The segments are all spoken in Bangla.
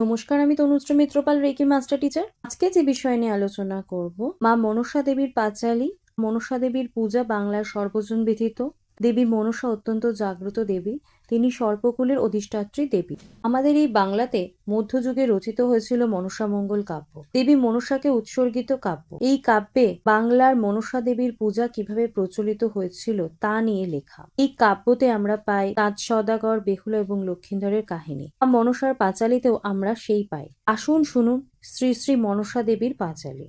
নমস্কার, আমি Tanushree Mitrapal, reiki master teacher. আজকে যে বিষয় নিয়ে আলোচনা করব, মা মনসা দেবীর পাঁচালী। মনসা দেবীর পূজা বাংলার সর্বজন বিদিত। দেবী মনসা অত্যন্ত জাগ্রত দেবী। তিনি সর্পকুলের অধিষ্ঠাত্রী দেবী। আমাদের এই বাংলাতে মধ্যযুগে রচিত হয়েছিল মনসা মঙ্গল কাব্য, দেবী মনসাকে উৎসর্গিত কাব্য। এই কাব্যে বাংলার মনসা দেবীর পূজা কিভাবে প্রচলিত হয়েছিল তা নিয়ে লেখা। এই কাব্যতে আমরা পাই চাঁদ সওদাগর, বেহুলা এবং লক্ষিন্দরের কাহিনী। মনসার পাঁচালীতেও আমরা সেই পাই। আসুন শুনুন শ্রী শ্রী মনসা দেবীর পাঁচালী।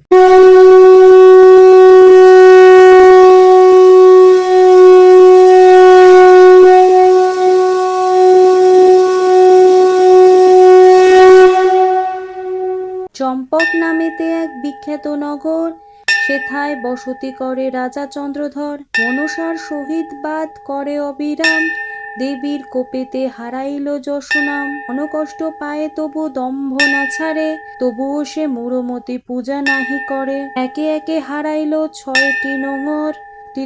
চম্পক নামেতে এক বিখ্যাত নগর, সেথায় বসতি করে রাজা চন্দ্রধর। মনসার সহিত বাদ করে অবিরাম, দেবীর কোপেতে হারাইল যশনাম। অনকষ্ট পায়ে তবু দম্ভ না ছাড়ে, তবুও সে মুরমতি পূজা নাহি করে। একে একে হারাইল 6টি নোঙর,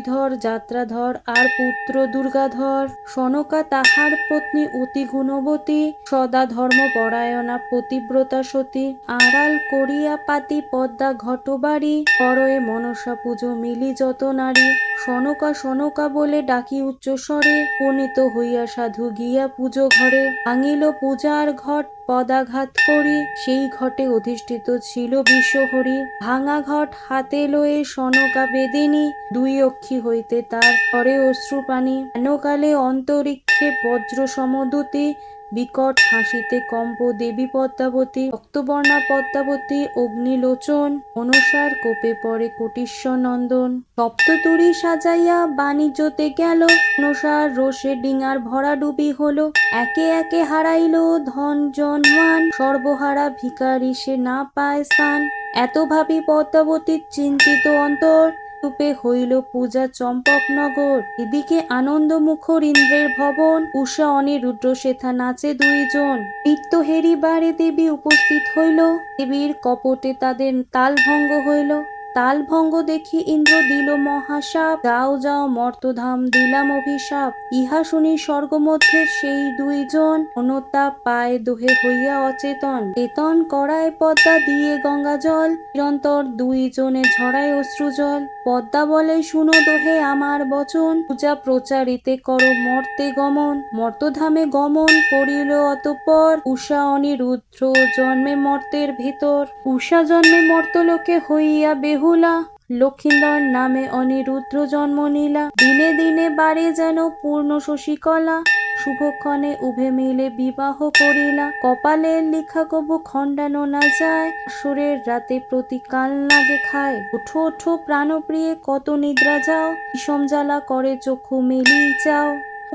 ধর যাত্রাধর আর পুত্র দুর্গাধর। সনকা তাহার পত্নী অতি গুণবতী, সদা ধর্মপরায়ণা পতিব্রতা সতী। আড়াল করিয়া পাতি পদ্মা ঘটবাড়ি, করয়ে মনসা পুজো মিলি যত নারী। সনকা সনকা বলে ডাকি উচ্চ স্বরে, পণিত হইয়া সাধু গিয়া পুজো ঘরে। ভাঙিল পূজার ঘট পদাঘাত করি, সেই ঘটে অধিষ্ঠিত ছিল বিশ্বহরি। ভাঙা ঘট হাতে লয়ে সনকা বেদিনী, দুই অক্ষী হইতে তার করে অশ্রুপানি। হেনকালে অন্তরিক্ষে বজ্র সমদূতি, বিকট হাসিতে কম্প দেবী পদ্মাবতী। রক্তবর্ণা পদ্মাবতী অগ্নিলোচন, মনসার কোপে পড়ে কোটিশ্বর নন্দন। সপ্ততুরী সাজাইয়া বাণিজ্যতে গেল, মনসার রোষে ডিঙার ভরাডুবি হলো। একে একে হারাইল ধন জনমান, সর্বহারা ভিখারি সে না পায় স্থান। এত ভাবি পদ্মাবতীর চিন্তিত অন্তর, রূপে হইল পূজা চম্পকনগর। এদিকে আনন্দ মুখর ইন্দ্রের ভবন, উষা অনিরুদ্র সেথা নাচে দুইজন। নৃত্য হেরিবারে দেবী উপস্থিত হইল, দেবীর কপটে তাদের তাল ভঙ্গ হইল। তাল ভঙ্গ দেখি ইন্দ্র দিল মহাশাপ, যাও যাও মর্তধাম দিলাম অভিশাপ। ইহা শুনি স্বর্গমধ্যে সেই দুইজন, অনুতাপ পায় দোহে হইয়া অচেতন। চেতন করায় পদ্মা দিয়ে গঙ্গা জল, নিরন্তর দুইজনে ঝরায় অশ্রুজল। পদ্মা বলে শুনো দোহে আমার বচন, পূজা প্রচারিতে করো মর্তে গমন। মর্তধামে গমন করিল অতঃপর, উষা অনিরুদ্র জন্মে মর্তের ভিতর। উষা জন্মে মর্তলোকে হইয়া বেহুলা, লক্ষিন্দর নামে অনিরুদ্র জন্ম নিলা। দিনে দিনে বাড়ে যেন পূর্ণ শশীকলা, শুভক্ষণে উভে মিলে বিবাহ করিলা। কপালের লিখা কবু খণ্ডানো না যায়, আসরের রাতে প্রতি কাল লাগে খায়। ওঠো ওঠো প্রাণপ্রিয়ে কত নিদ্রা যাও, বিষম জ্বালা করে চক্ষু মেলি চাও।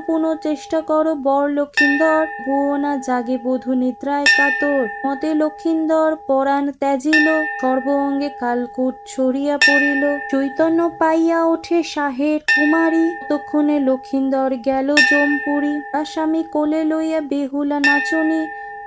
পুনঃ চেষ্টা করো বর লক্ষিন্দর, ভুয়ো না জাগে বধূ নিদ্রায় কাতর। মতে লক্ষিন্দর পরাণ ত্যাজিল, সর্ব অঙ্গে কালকূট ছড়িয়া পড়িল। চৈতন্য পাইয়া ওঠে শাহের কুমারী, ততক্ষণে লক্ষিন্দর গেল জমপুরি। তার স্বামী কোলে লইয়া বেহুলা নাচনী,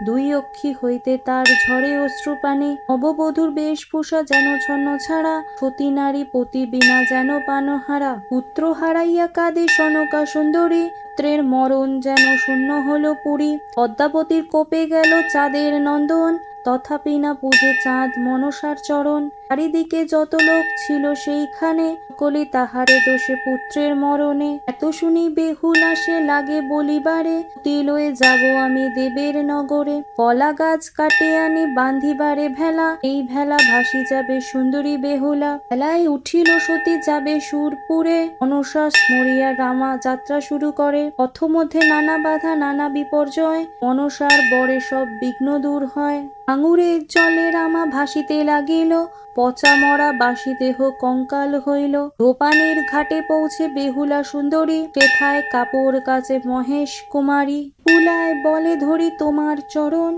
দুই অক্ষী হইতে তার ঝরে অশ্রুপানি। নববধূর বেশভূষা যেন ছন্ন ছাড়া, সতী নারী পতি বিনা যেন পানহারা। পুত্র হারাইয়া কাঁদে সনকা সুন্দরী, পুত্রের মরণ যেন শূন্য হলো পুরী। পদ্মাবতীর কোপে গেল চাঁদের নন্দন, তথাপি না পূজে চাঁদ মনসার চরণ। চারিদিকে যত লোক ছিল সেইখানে, সকলে তাহারে দোষে পুত্রের মরণে। এত শুনি বেহুলা সে লাগে বলিবারে, সতী লয়ে যাব আমি দেবের নগরে। কলা গাছ কাটে আনি বাঁধিবারে ভেলা, এই ভেলা ভাসি যাবে সুন্দরী বেহুলা। ভেলায় উঠিল সতী যাবে সুরপুরে, মনসা স্মরিয়া রামা যাত্রা শুরু করে। পথমধ্যে নানা বাধা নানা বিপর্যয়, মনসার বরে সব বিঘ্ন দূর হয়। আঙুরের জলে রামা ভাসিতে লাগিল, পচা মরা বাসি দেহ কঙ্কাল হইল। ধোপানির ঘাটে পৌঁছে বেহুলা সুন্দরী, সেথায় কাপড় কাচে মহেশ কুমারী। কুলায় বলে ধরি তোমার চরণ,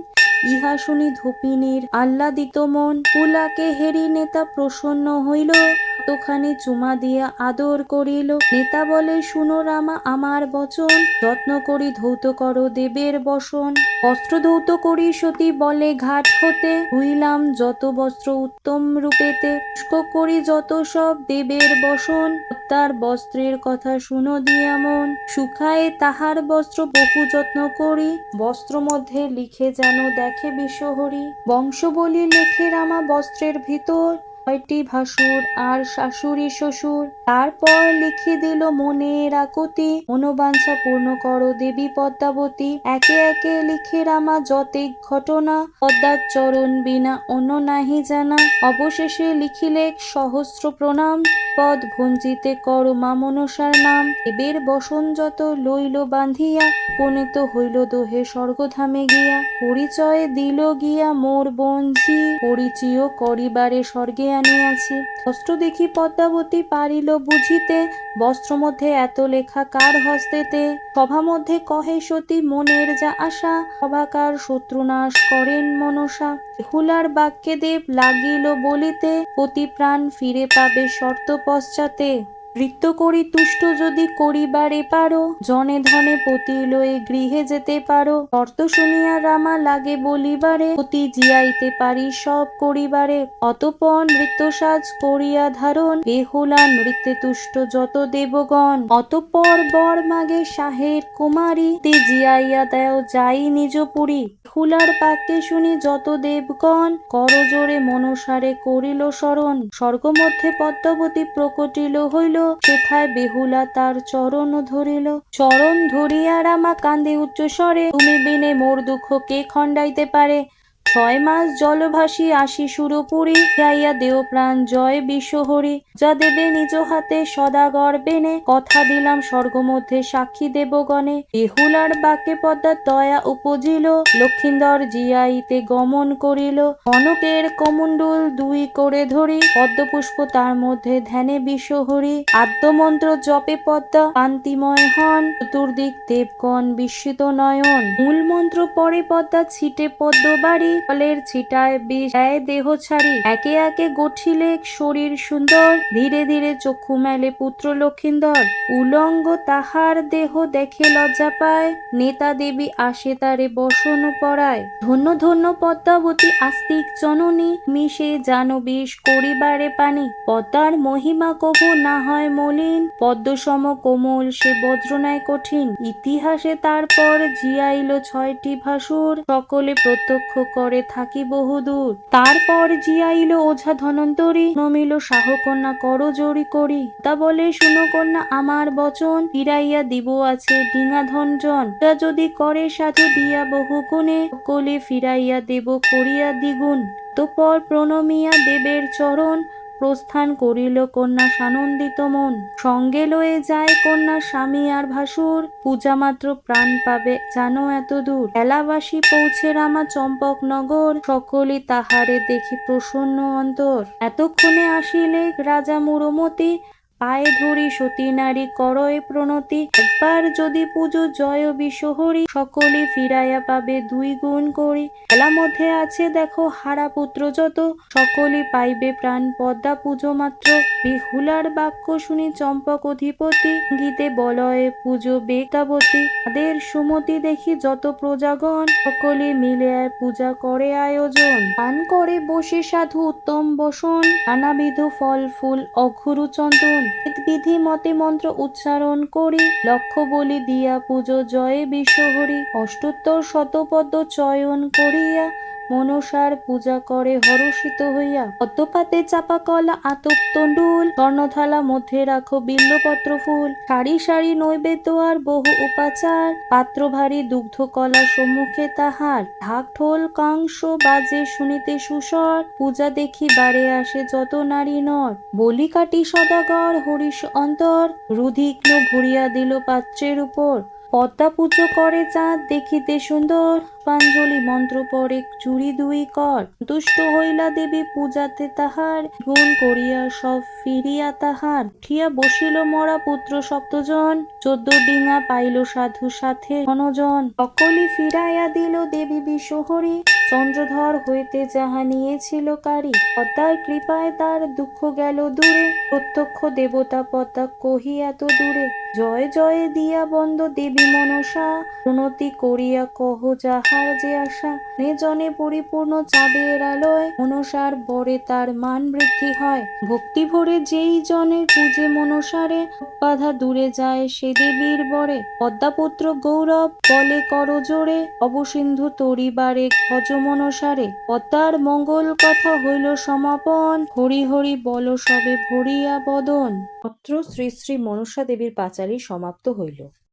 ইহা শুনি ধোপিনীর আহ্লাদিত মন। কুলাকে হেরি নেতা প্রসন্ন হইল, কতখানি চুমা দিয়া আদর করিল। নেতা বলে শুনো রামা আমার বচন, যত্ন করি ধৌত করো দেবের বসন। বস্ত্র ধৌত করি সতী বলে ঘাট হতে, ধুইলাম যত বস্ত্র উত্তম রূপেতে। শুষ্ক করি যত সব দেবের বসন, তার বস্ত্রের কথা শুনো দিয়া মন। শুকায়ে তাহার বস্ত্র বহু যত্ন করি, বস্ত্র মধ্যে লিখে যেন দেয় দেখে বিশ্বহরি। বংশ বলি লেখে রামা বস্ত্রের ভিতর, 6টি ভাসুর আর শাশুড়ি শ্বশুর। তারপর লিখে দিল মনের আকুতি, মনোবাঞ্ছা পূর্ণ করো দেবী পদ্মাবতী। একে একে লিখে রামা যতেক ঘটনা, পদ্মার চরণ বিনা অন্য নাহি জানা। অবশেষে লিখিলেক সহস্র প্রণাম, পদ ভঞ্জিতে করো মা মনসার নাম। দেবের বসন যত লইল বাঁধিয়া, উপনীত হইল দোহে স্বর্গধামে গিয়া। পরিচয় দিল গিয়া মোর বঞ্জি, পরিচয় করিবারে স্বর্গে আনিয়াছি। বস্ত্র দেখি পদ্মাবতী পারিল বুঝিতে, বস্ত্র মধ্যে এত লেখা কার হস্তেতে। সভা মধ্যে কহে সতী মনের যা আশা, সভাকার শত্রুনাশ করেন মনসা। বেহুলার বাক্যে দেব লাগিল বলিতে, পতি প্রাণ ফিরে পাবে শর্ত পশ্চাতে। নৃত্য করি তুষ্ট যদি করিবারে পারো, জনে ধনে পতি লয়ে গৃহে যেতে পারো। শর্ত শুনিয়া রামা লাগে বলিবারে, পতি জিয়াইতে পারি সব করিবারে। অতঃপর নৃত্য সাজ করিয়া ধারণ, বেহুলা নৃত্যে তুষ্ট যত দেবগণ। অতঃপর বর মাগে শাহের কুমারী, তে জিয়াইয়া দেও যাই নিজ পুরী। বেহুলার বাক্যে শুনি যত দেবগণ, করজোড়ে মনসারে করিল শরণ। স্বর্গ মধ্যে পদ্মাবতী প্রকটিল হইল, সেথায় বেহুলা তার চরণ ধরিল। চরণ ধরিয়া রামা কান্দে উচ্চ স্বরে, তুমি বিনে মোর দুঃখ কে খণ্ডাইতে পারে। 6 মাস জলভাসী আসি সুরপুরী, যাইয়া দেও প্রাণ জয় বিশ্বহরি। যা দেবে নিজ হাতে সদাগর বেনে, কথা দিলাম স্বর্গ মধ্যে সাক্ষী দেবগণে। বেহুলার বাক্যে পদ্মার দয়া উপজিল, লক্ষিন্দর জিয়াইতে গমন করিল। কনকের কমণ্ডল 2 করে ধরি, পদ্মপুষ্প তার মধ্যে ধ্যানে বিশ্বহরি। আদ্যমন্ত্র জপে পদ্মা কান্তিময় হন, চতুর্দিক দেবগণ বিস্মিত নয়ন। মূল মন্ত্র পরে পদ্মা ছিটে পদ্ম বাড়ি, ফলের ছিটায় বিষ দেয় দেহ ছাড়ি। একে একে গঠিলে শরীর সুন্দর, ধীরে ধীরে চক্ষু মেলে পুত্র লক্ষিন্দর। উলঙ্গ তাহার দেহ দেখে লজ্জা পায়, নেতা দেবী আসে তারে বসন পরায়। ধন্য ধন্য পদ্মাবতী আস্তিক জননী, মিশে জানবিষ করিবারে পানি। পদ্মার মহিমা কভু না হয় মলিন, পদ্মসম কোমল সে বজ্রনায় কঠিন। ইতিহাসে তারপর জিয়াইল 6টি ভাসুর, সকলে প্রত্যক্ষ করে থাকি বহুদূর। তারপর জিয়াইল ওঝা ধনন্তরী, নমিল সাহকন্যা করজোড়ি করি। তা বলে শুনো কন্যা আমার বচন, ফিরাইয়া দিব আছে ডিঙা ধনজন। তা যদি করে সাধু দিয়া বহু গুণে, সকলে ফিরাইয়া দেব করিয়া দ্বিগুণ। অতঃপর প্রণমিয়া দেবের চরণ, প্রস্থান করিল কন্যা সানন্দিত মন। সঙ্গে লয়ে যায় কন্যা স্বামী আর ভাসুর, পূজা মাত্র প্রাণ পাবে জানো এত দূর। এলাবাসী পৌঁছে রামা চম্পক নগর, সকলে তাহারে দেখি প্রসন্ন অন্তর। এতক্ষণে আসিলে রাজা মুরমতি, পায়ে ধরি সতী নারী করয় প্রণতি। একবার যদি পুজো জয় বিশ্বহরি, সকলে ফিরাইয়া পাবে 2 গুণ করি। এলা মধ্যে আছে দেখো হারা পুত্র যত, সকলে পাইবে প্রাণ পদ্মা পুজো মাত্র। বেহুলার বাক্য শুনি চম্পক অধিপতি, গীতে বলয়ে পুজো বেগাবতী। তাদের সুমতি দেখি যত প্রজাগণ, সকলে মিলে পূজা করে আয়োজন। পান করে বসে সাধু উত্তম বসন, নানাবিধ ফল ফুল অঘুরু চন্দন। বিধি মতে মন্ত্র উচ্চারণ করি, লক্ষ্য বলি দিয়া পুজো জয়ে বিশ্বহরি। অষ্টোত্তর শতপদ্ম চয়ন করিয়া, মনসার পূজা করে হর্ষিত হইয়া। পদ্মপাতে চাপা কলা আতপ তণ্ডুল, স্বর্ণথালা মধ্যে রাখো বিল্বপত্র ফুল। সারি সারি নৈবেদ্য আর বহু উপাচার, পাত্র ভারী দুগ্ধ কলা সম্মুখে তাহার। ঢাক ঢোল কাংস বাজে শুনিতে সুস্বর, পূজা দেখি বারে আসে যত নারী নর। বলি কাটি সদাগর হরিশ অন্তর, রুধিগ্ন ভরিয়া দিল পাত্রের উপর। পদ্মা পুজো করে চাঁদ দেখিতে সুন্দর, পাঞ্জলি মন্ত্র পরে চুরি 2 কর। তুষ্ট হইলা দেবী পূজাতে তাহার, গুণ করিয়া সব ফিরিয়া তাহার। উঠিয়া বসিল মরা পুত্র সপ্তজন, 14 ডিঙা পাইল সাধু সাথে ঘনজন। সকলে ফিরাইয়া দিল দেবী বিশ্বহরি, চন্দ্রধর হইতে যাহা নিয়েছিল কারি। পদ্মার কৃপায় তার দুঃখ গেল দূরে, প্রত্যক্ষ দেবতা পদ্মা কহি এত দূরে। জয় জয় দিয়া বন্দ দেবী মনসা, প্রণতি করিয়া কহ যাহা দেখার যে আশা, জনে পরিপূর্ণ চাঁদের আলোয় মনসার বরে তার মান বৃদ্ধি হয়। ভক্তি ভরে যেই জনে পূজে মনসারে, বাধা দূরে যায় সে দেবীর বরে। পদ্মাপুত্র গৌরব বলে করজোড়ে, অবসিন্ধু তরিবারে ভজ মনসারে। পদ্মার মঙ্গল কথা হইল সমাপন, হরি হরি বল সবে ভরিয়া বদন। অত্র শ্রী শ্রী মনসা দেবীর পাঁচালী সমাপ্ত হইল।